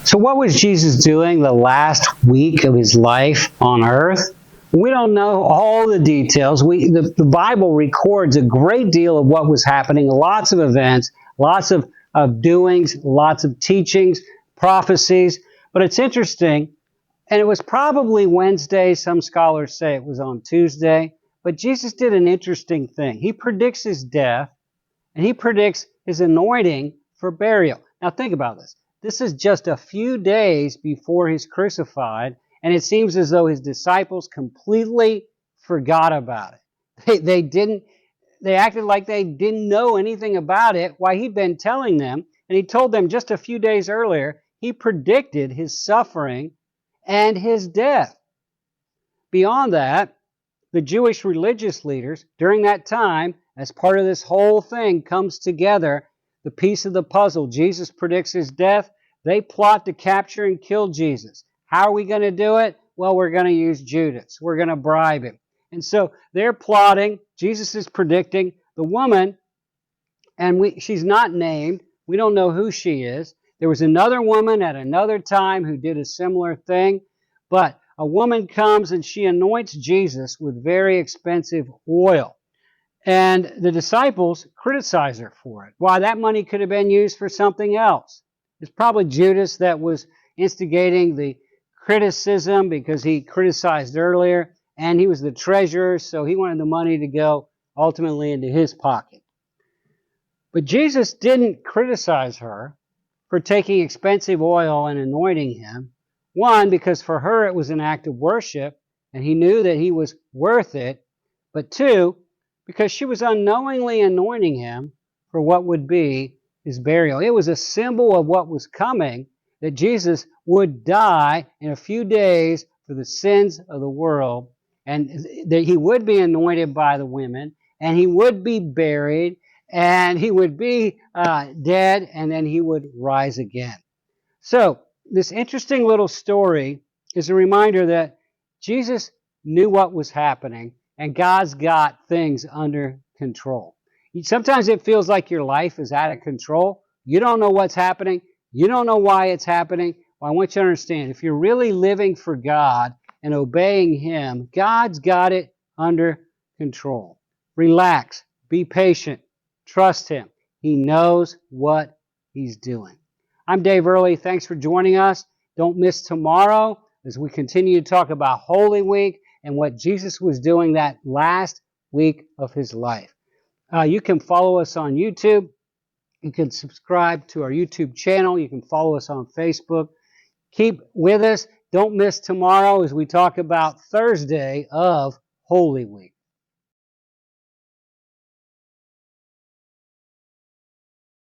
So what was Jesus doing the last week of his life on earth? We don't know all the details. The Bible records a great deal of what was happening, lots of events, lots of doings, lots of teachings, prophecies. But it's interesting, and it was probably Wednesday. Some scholars say it was on Tuesday. But Jesus did an interesting thing. He predicts his death, and he predicts his anointing for burial. Now think about this. This is just a few days before he's crucified, and it seems as though his disciples completely forgot about it. They acted like they didn't know anything about it while he'd been telling them, and he told them just a few days earlier, he predicted his suffering and his death. Beyond that, the Jewish religious leaders during that time, as part of this whole thing comes together, the piece of the puzzle, Jesus predicts his death. They plot to capture and kill Jesus. How are we going to do it? Well, we're going to use Judas. We're going to bribe him. And so they're plotting. Jesus is predicting. The woman, and she's not named. We don't know who she is. There was another woman at another time who did a similar thing. But a woman comes and she anoints Jesus with very expensive oil. And the disciples criticize her for it. Why, that money could have been used for something else. It's probably Judas that was instigating the criticism because he criticized earlier, and he was the treasurer, so he wanted the money to go ultimately into his pocket. But Jesus didn't criticize her for taking expensive oil and anointing him. One, because for her it was an act of worship, and he knew that he was worth it. But two, because she was unknowingly anointing him for what would be his burial. It was a symbol of what was coming, that Jesus would die in a few days for the sins of the world, and that he would be anointed by the women, and he would be buried, and he would be dead, and then he would rise again. So, this interesting little story is a reminder that Jesus knew what was happening, and God's got things under control. Sometimes it feels like your life is out of control. You don't know what's happening. You don't know why it's happening. Well, I want you to understand, if you're really living for God and obeying him, God's got it under control. Relax. Be patient. Trust him. He knows what he's doing. I'm Dave Early. Thanks for joining us. Don't miss tomorrow as we continue to talk about Holy Week and what Jesus was doing that last week of his life. You can follow us on YouTube. You can subscribe to our YouTube channel. You can follow us on Facebook. Keep with us. Don't miss tomorrow as we talk about Thursday of Holy Week.